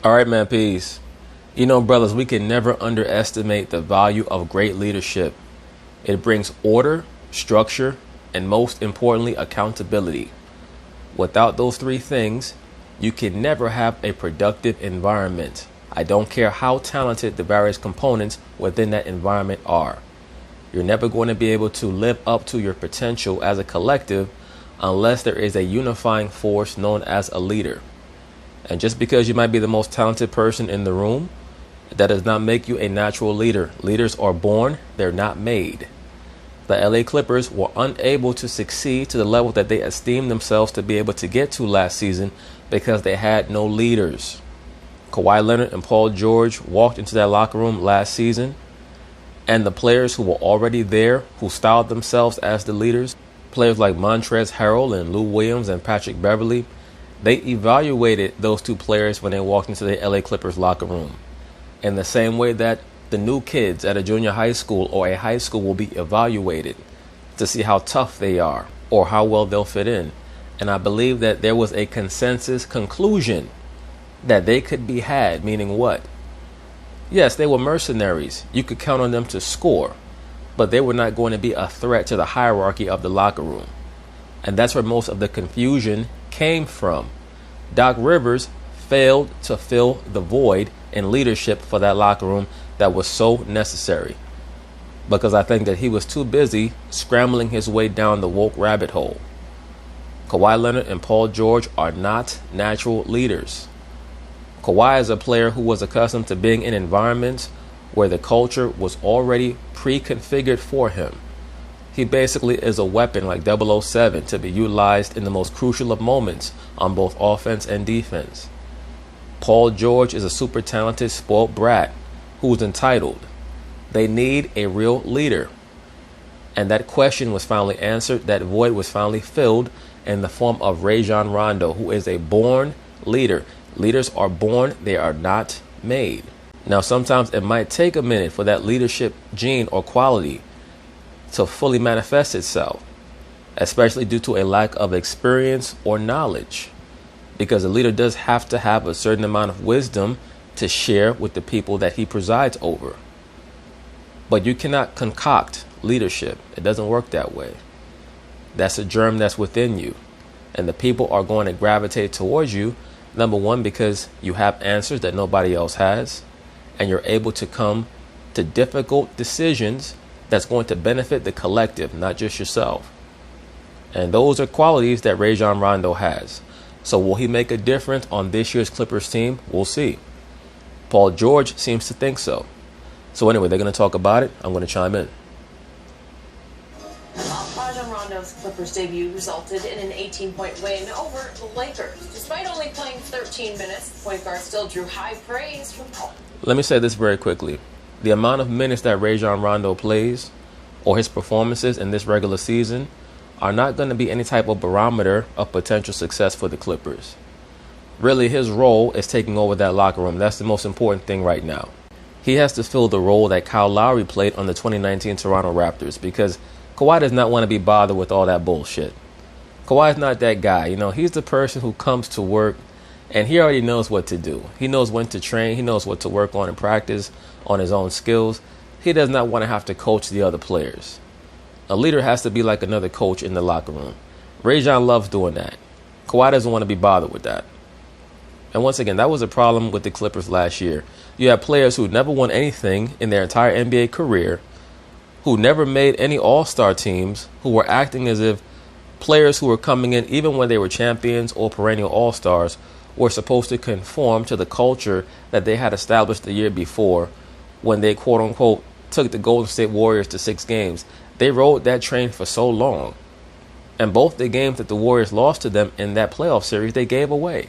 All right, man, peace. You know, brothers, we can never underestimate the value of great leadership. It brings order, structure, and most importantly, accountability. Without those three things, you can never have a productive environment. I don't care how talented the various components within that environment are. You're never going to be able to live up to your potential as a collective unless there is a unifying force known as a leader. And just because you might be the most talented person in the room, that does not make you a natural leader. Leaders are born, they're not made. The LA Clippers were unable to succeed to the level that they esteemed themselves to be able to get to last season because they had no leaders. Kawhi Leonard and Paul George walked into that locker room last season, and the players who were already there, who styled themselves as the leaders, players like Montrezl Harrell and Lou Williams and Patrick Beverley, they evaluated those two players when they walked into the LA Clippers locker room. In the same way that the new kids at a junior high school or a high school will be evaluated to see how tough they are or how well they'll fit in. And I believe that there was a consensus conclusion that they could be had, meaning what? Yes, they were mercenaries. You could count on them to score, but they were not going to be a threat to the hierarchy of the locker room. And that's where most of the confusion came from. Doc Rivers failed to fill the void in leadership for that locker room that was so necessary, because I think that he was too busy scrambling his way down the woke rabbit hole. Kawhi Leonard and Paul George are not natural leaders. Kawhi is a player who was accustomed to being in environments where the culture was already pre-configured for him. He basically is a weapon like 007 to be utilized in the most crucial of moments on both offense and defense. Paul George is a super talented, spoiled brat who's entitled. They need a real leader. And that question was finally answered. That void was finally filled in the form of Rondo, who is a born leader. Leaders are born, they are not made. Now, sometimes it might take a minute for that leadership gene or quality to fully manifest itself, especially due to a lack of experience or knowledge, because a leader does have to have a certain amount of wisdom to share with the people that he presides over. But you cannot concoct leadership. It doesn't work that way. That's a germ that's within you, and the people are going to gravitate towards you. Number one, because you have answers that nobody else has, and you're able to come to difficult decisions that's going to benefit the collective, not just yourself. And those are qualities that Rondo has. So will he make a difference on this year's Clippers team? We'll see. Paul George seems to think so. So anyway, they're going to talk about it. I'm going to chime in. Rondo's Clippers debut resulted in an 18-point win over the Lakers. Despite only playing 13 minutes, the point guard still drew high praise from Paul. Let me say this very quickly. The amount of minutes that Rondo plays or his performances in this regular season are not going to be any type of barometer of potential success for the Clippers. Really, his role is taking over that locker room. That's the most important thing right now. He has to fill the role that Kyle Lowry played on the 2019 Toronto Raptors, because Kawhi does not want to be bothered with all that bullshit. Kawhi's not that guy. You know, he's the person who comes to work and he already knows what to do. He knows when to train. He knows what to work on and practice on his own skills. He does not want to have to coach the other players. A leader has to be like another coach in the locker room. Rajon loves doing that. Kawhi doesn't want to be bothered with that. And once again, that was a problem with the Clippers last year. You have players who never won anything in their entire NBA career, who never made any all-star teams, who were acting as if players who were coming in, even when they were champions or perennial all-stars, were supposed to conform to the culture that they had established the year before when they, quote-unquote, took the Golden State Warriors to 6 games. They rode that train for so long. And both the games that the Warriors lost to them in that playoff series, they gave away.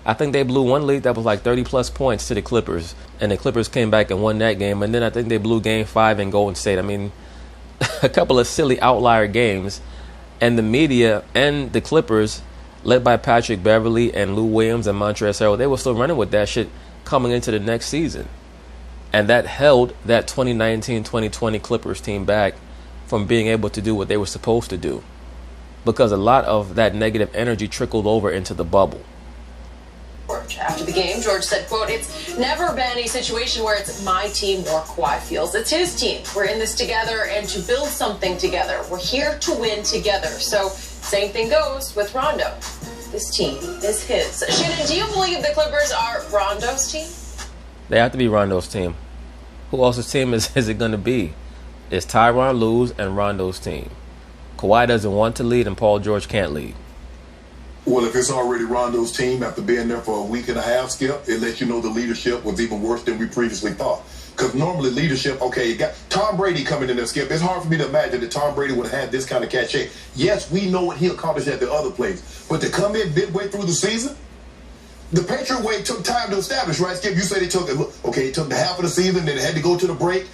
I think they blew one lead that was like 30-plus points to the Clippers, and the Clippers came back and won that game. And then I think they blew Game 5 in Golden State. I mean, a couple of silly outlier games. And the media and the Clippers, led by Patrick Beverley and Lou Williams and Montrezl Harrell, they were still running with that shit coming into the next season. And that held that 2019-2020 Clippers team back from being able to do what they were supposed to do, because a lot of that negative energy trickled over into the bubble. George. After the game, George said, quote, "It's never been a situation where it's my team or Kawhi feels it's his team. We're in this together and to build something together. We're here to win together." So same thing goes with Rondo. This team is his. Shannon, do you believe the Clippers are Rondo's team? They have to be Rondo's team. Who else's team is it going to be? It's Tyronn Lue's and Rondo's team. Kawhi doesn't want to lead and Paul George can't lead. Well, if it's already Rondo's team after being there for a week and a half, Skip, it lets you know the leadership was even worse than we previously thought. Because normally leadership, okay, you got Tom Brady coming in there, Skip. It's hard for me to imagine that Tom Brady would have had this kind of cachet. Yes, we know what he accomplished at the other place. But to come in midway through the season, the Patriot way took time to establish, right, Skip? You said it took the half of the season, then it had to go to the break.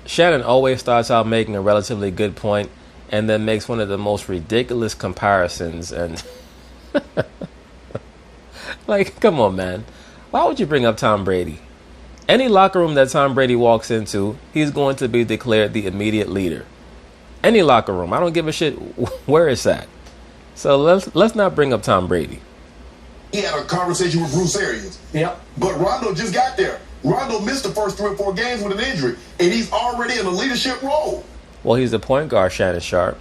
Shannon always starts out making a relatively good point and then makes one of the most ridiculous comparisons. And like, come on, man. Why would you bring up Tom Brady? Any locker room that Tom Brady walks into, he's going to be declared the immediate leader. Any locker room. I don't give a shit where it's at. So let's not bring up Tom Brady. He had a conversation with Bruce Arians. Yep. But Rondo just got there. Rondo missed the first 3 or 4 games with an injury, and he's already in a leadership role. Well, he's the point guard, Shannon Sharp.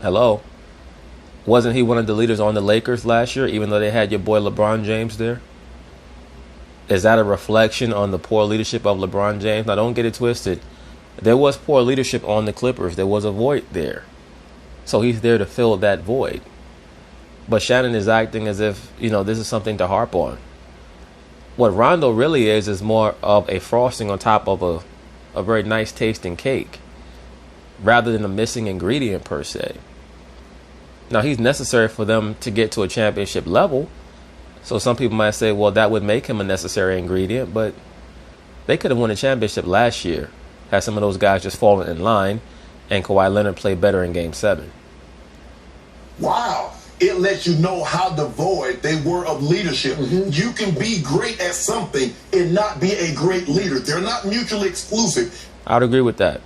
Hello. Wasn't he one of the leaders on the Lakers last year, even though they had your boy LeBron James there? Is that a reflection on the poor leadership of LeBron James? Now, don't get it twisted. There was poor leadership on the Clippers. There was a void there. So he's there to fill that void. But Shannon is acting as if, this is something to harp on. What Rondo really is more of a frosting on top of a very nice tasting cake, rather than a missing ingredient per se. Now, he's necessary for them to get to a championship level. So some people might say, well, that would make him a necessary ingredient, but they could have won a championship last year had some of those guys just fallen in line and Kawhi Leonard played better in Game 7. Wow. It lets you know how devoid they were of leadership. Mm-hmm. You can be great at something and not be a great leader. They're not mutually exclusive. I would agree with that.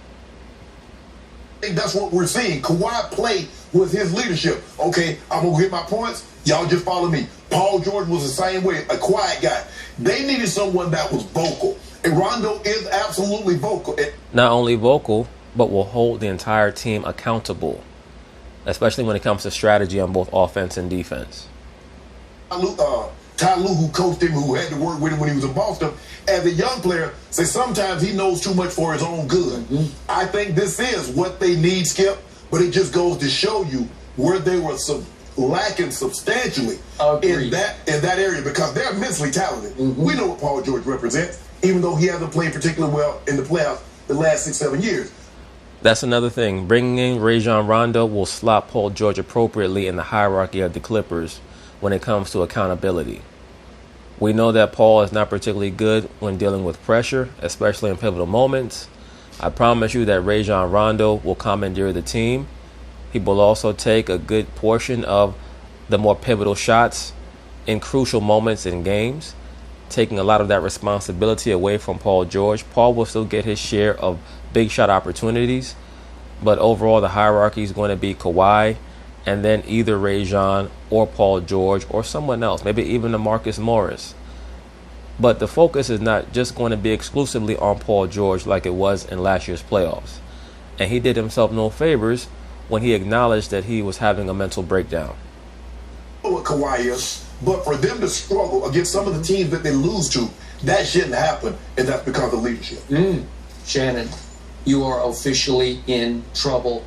I think that's what we're seeing. Kawhi played with his leadership. Okay, I'm going to get my points. Y'all just follow me. Paul George was the same way, a quiet guy. They needed someone that was vocal. And Rondo is absolutely vocal. Not only vocal, but will hold the entire team accountable, especially when it comes to strategy on both offense and defense. Ty Lue, who coached him, who had to work with him when he was in Boston, as a young player, says sometimes he knows too much for his own good. Mm-hmm. I think this is what they need, Skip, but it just goes to show you where they were lacking substantially in that area, because they're immensely talented. Mm-hmm. We know what Paul George represents, even though he hasn't played particularly well in the playoffs the last 6-7 years. That's another thing. Bringing in Rajon Rondo will slot Paul George appropriately in the hierarchy of the Clippers when it comes to accountability. We know that Paul is not particularly good when dealing with pressure, especially in pivotal moments. I promise you that Rajon Rondo will commandeer the team. He will also take a good portion of the more pivotal shots in crucial moments in games, taking a lot of that responsibility away from Paul George. Paul will still get his share of big shot opportunities, but overall the hierarchy is going to be Kawhi and then either Rajon or Paul George or someone else, maybe even a Marcus Morris. But the focus is not just going to be exclusively on Paul George like it was in last year's playoffs. And he did himself no favors when he acknowledged that he was having a mental breakdown. What Kawhi is, but for them to struggle against some of the teams that they lose to, that shouldn't happen, and that's because of leadership. Shannon, you are officially in trouble.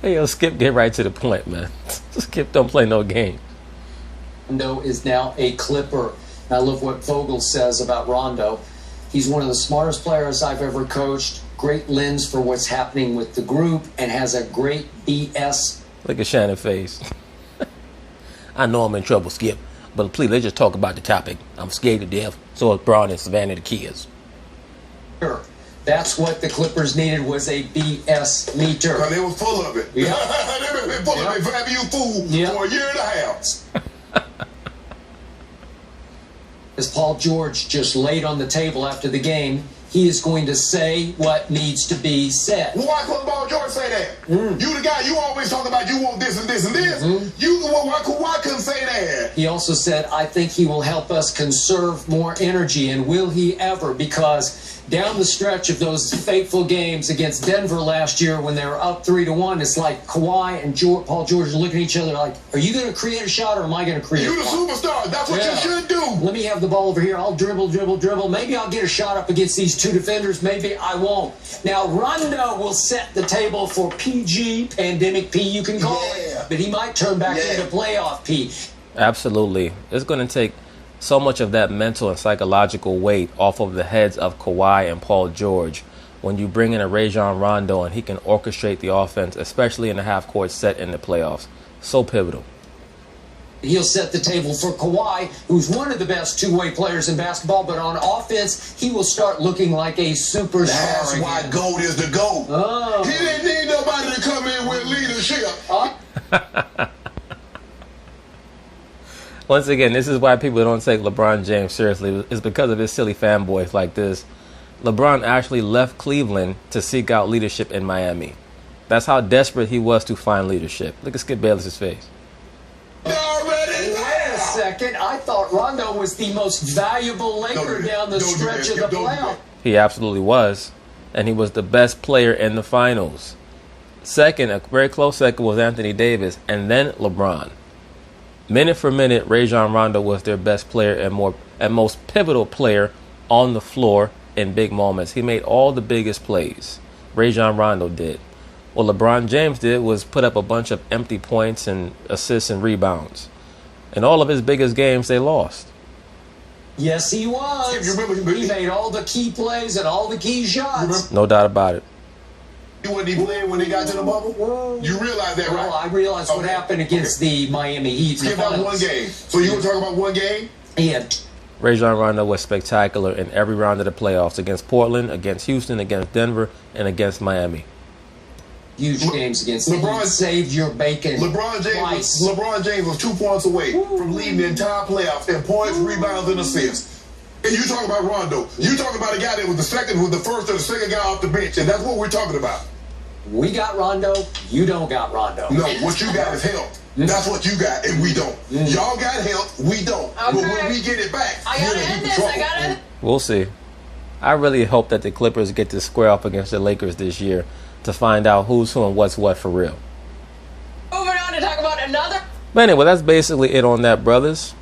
Hey, yo, Skip, get right to the point, man. Skip don't play no game. Rondo is now a Clipper. I love what Vogel says about Rondo. He's one of the smartest players I've ever coached. Great lens for what's happening with the group and has a great BS. Look at Shannon's face. I know I'm in trouble, Skip, but please, let's just talk about the topic. I'm scared to death. So is Braun and Savannah the kids. Sure. That's what the Clippers needed, was a BS meter. They were full of it. Yeah. They've been full of it. Have you fool for a year and a half. As Paul George just laid on the table after the game, he is going to say what needs to be said. Well, why couldn't Paul George say that? You the guy, you always talk about you want this and this and this. Why couldn't say that? He also said, I think he will help us conserve more energy. And will he ever? Because down the stretch of those fateful games against Denver last year when they were up 3-1, it's like Kawhi and Paul George are looking at each other like, are you going to create a shot or am I going to create You a the shot? superstar. That's what you should do. Let me have the ball over here. I'll dribble. Maybe I'll get a shot up against these two defenders. Maybe I won't. Now, Rondo will set the table for PG, pandemic P, you can call it. But he might turn back into playoff P. Absolutely. It's going to take so much of that mental and psychological weight off of the heads of Kawhi and Paul George when you bring in a Rajon Rondo and he can orchestrate the offense, especially in the half-court set in the playoffs. So pivotal. He'll set the table for Kawhi, who's one of the best two-way players in basketball, but on offense, he will start looking like a superstar. That's why GOAT is the GOAT. Oh. He didn't need nobody to come in with leadership. Once again, this is why people don't take LeBron James seriously. It's because of his silly fanboys like this. LeBron actually left Cleveland to seek out leadership in Miami. That's how desperate he was to find leadership. Look at Skip Bayless's face. Wait a second. I thought Rondo was the most valuable Laker down the stretch of the playoff. He absolutely was. And he was the best player in the finals. Second, a very close second, was Anthony Davis. And then LeBron. Minute for minute, Rajon Rondo was their best player and most pivotal player on the floor in big moments. He made all the biggest plays. Rajon Rondo did. What LeBron James did was put up a bunch of empty points and assists and rebounds. In all of his biggest games, they lost. Yes, he was. He made all the key plays and all the key shots. No doubt about it. When he played when they got to the bubble? You realize that, right? Well, I realized what happened against the Miami Heat. Skip out one game. So you were talking about one game? Yeah. Rajon Rondo was spectacular in every round of the playoffs against Portland, against Houston, against Denver, and against Miami. Huge games against LeBron. Saved your bacon. LeBron James was 2 points away from leading the entire playoffs in points, rebounds, and assists. And you talk about Rondo. You talk about a guy that was the first or the second guy off the bench, and that's what we're talking about. We got Rondo. You don't got Rondo. No, what you got is health. That's what you got, and we don't. Y'all got health, we don't. Okay. But when we get it back, I gotta end this. I gotta end. We'll see. I really hope that the Clippers get to square off against the Lakers this year to find out who's who and what's what for real. Moving on to talk about another. But anyway, that's basically it on that, brothers.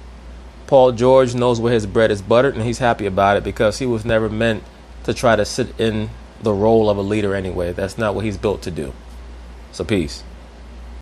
Paul George knows where his bread is buttered, and he's happy about it because he was never meant to try to sit in the role of a leader anyway. That's not what he's built to do. So peace.